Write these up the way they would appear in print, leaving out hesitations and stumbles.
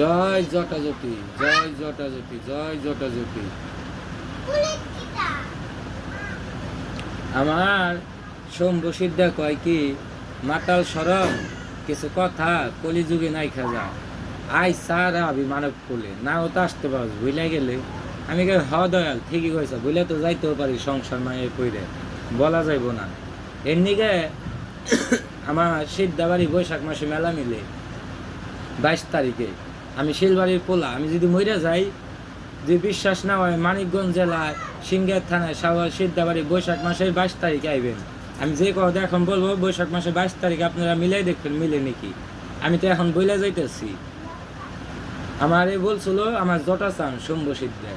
জয় জটাজটি, জয় জটাজটি, জয় জটাজটি। আমার শম্ভু সিদ্ধা কয় কি, মাতাল সরম কিছু কথা কলিযুগে নাই খাজা। আই সারা আবি মানব কোলে নাও তো আসতে পারো, ভুলে গেলে আমি হ দয়াল ঠিকই কইছ, ভুলে তো যাইতেও পারি সংসার মায়ের কইরে, বলা যাইব না। এমনিকে আমার সিদ্ধাবাড়ি বৈশাখ মাসে মেলা মিলে 22 তারিখে। আমি শিলবাড়ির পোলা, আমি যদি মইরা যাই, যে বিশ্বাস না হয় মানিকগঞ্জ জেলায় সিংহের থানায় সাওয়াল সিদ্ধাবাড়ি বৈশাখ মাসের 22 তারিখে আইবেন। আমি যে কথা এখন বলবো বৈশাখ মাসের 22 তারিখে আপনারা মিলাই দেখবেন মিলে নাকি। আমি তো এখন বইলা যাইতেছি। আমার এই বলছিল আমার জটা চান শম্ভু সিদ্ধা।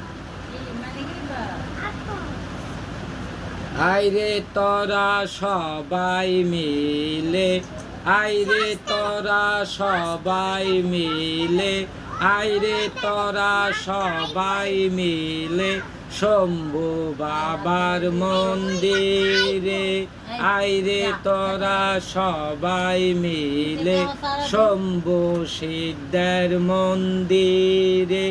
আইরে তোরা সবাই মিলে, আইরে তোরা সবাই মিলে, আইরে তোরা সবাই মিলে শম্ভু বাবার মন্দিরে, আইরে তোরা সবাই মিলে শম্ভু সিদ্ধার মন্দিরে,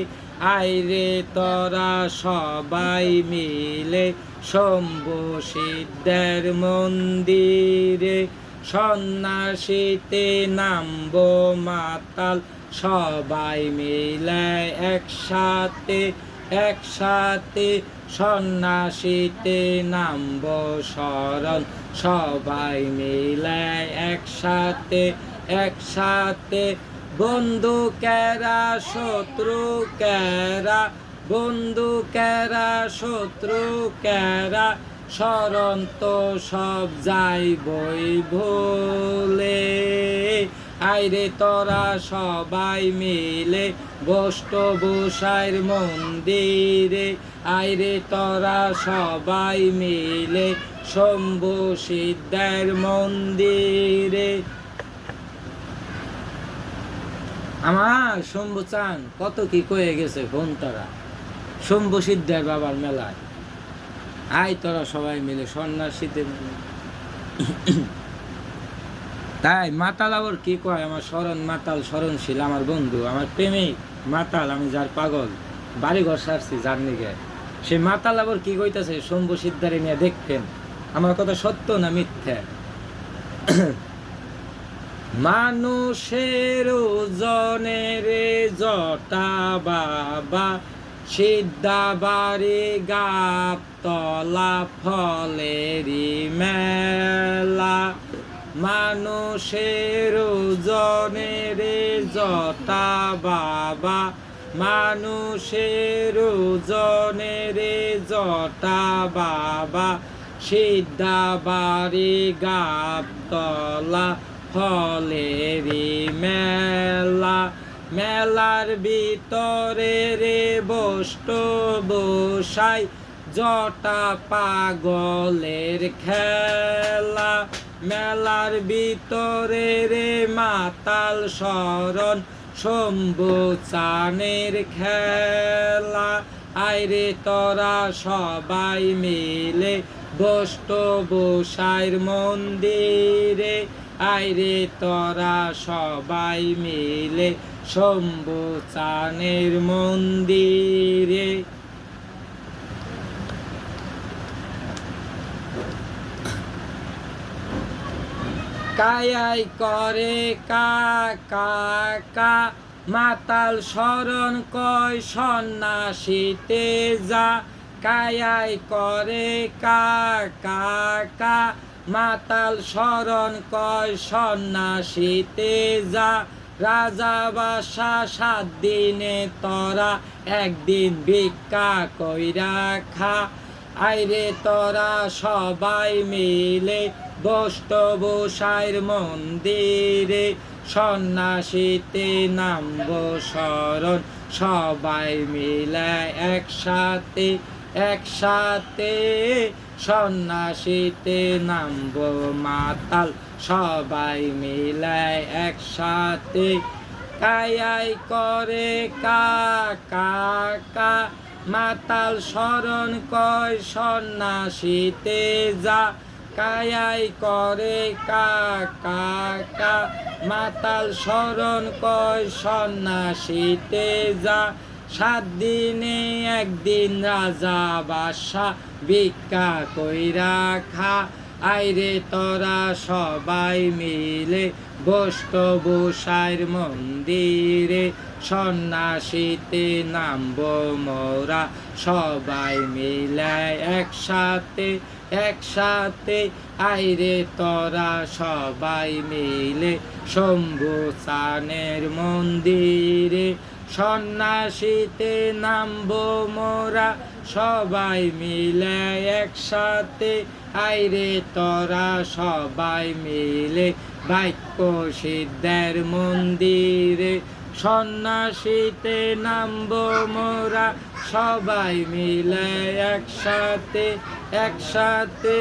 আইরে তোরা সবাই মিলে শম্ভু সিদ্ধার মন্দিরে। সন্ন্যাসীতে নামবো মাতাল সবাই মিলে একসাথে, একসাথে সন্ন্যাসীতে নামবো শরণ সবাই মিলে একসাথে, একসাথে বন্ধু কেরা শত্রু কেরা, বন্ধু কেরা শত্রু কেরা শরণ তো সব যাইবই ভুলে। আইরে তোরা সবাই মিলে বৈষ্ণবসাইর মন্দিরে, আইরে তোরা সবাই মিলে শম্ভু সিদ্ধার মন্দিরে। আমার শম্ভু চান কত কি কয়ে গেছে ফোন তারা শম্ভু সিদ্ধার বাবার মেলায়। আই তোরা সবাই মিলে সন্ন্যাসীতে। তাই মাতাল আবার কি কয়, আমার স্মরণ মাতাল স্মরণশীল আমার বন্ধু, আমার প্রেমিক মাতাল, আমি যার পাগল বাড়িঘর সারছি যার নিগে, সে মাতাল আবার কি কইতাছে শম্ভু সিদ্ধারে নিয়ে দেখতেন আমার কথা সত্য না মিথ্যা। মানুষের ওজনের জটা বাবা সিদ্ধাবাড়ি গাবতলা ফলেরি মেলা, মানুষের ওজনের জটা বাবা, মানুষের ওজনের জটা বাবা সিদ্ধাবাড়ি গাবতলা ফলেরি মেলা। মেলার ভিতরে রে বৈষ্ণবসাই জটা পাগলের খেলা, মেলার ভিতরে রে মাতাল শরণ শম্ভু চানের খেলা। আইরে তোরা সবাই মিলে বৈষ্ণবসাইর মন্দিরে, আইরে তোরা সবাই মিলে শম্ভু চানের মন্দিরে। কায়াই করে কা কা কা মাতাল শরণ কয় সন্ন্যাসীতে যা, কায়াই করে কা কা কা মাতাল শরণ কয় সন্ন্যাসীতে যা। রাজা বাসা 7 দিনে তোরা একদিন ভিক্ষা কইরা খা, আইরে তোরা সবাই মিলে বৈষ্ণবসাইর মন্দিরে সন্ন্যাসীতে নামবো শরণ সবাই মিলে একসাথে, একসাথে সন্ন্যাসীতে নামবো মাতাল সবাই মিলে একসাথে। কায়াই করে কা কা কা মাতাল শরণ কয় সন্ন্যাসীতে যা, কায়াই করে কা কা কা মাতাল শরণ কয় সন্ন্যাসীতে যা 7 দিনে একদিন রাজা বাদশা ভিক্ষা কইরা খা আইরে তোরা সবাই মিলে বসত বসাইর মন্দিরে সন্ন্যাসীতে নামবো মোরা সবাই মিলে একসাথে একসাথে আইরে তোরা সবাই মিলে শম্ভু চানের মন্দিরে সন্ন্যাসীতে নামবো মোরা সবাই মিলে একসাথে আইরে তোরা সবাই মিলে বাক্য সিদ্ধের মন্দিরে সন্ন্যাসীতে নামবো মোরা সবাই মিলে একসাথে একসাথে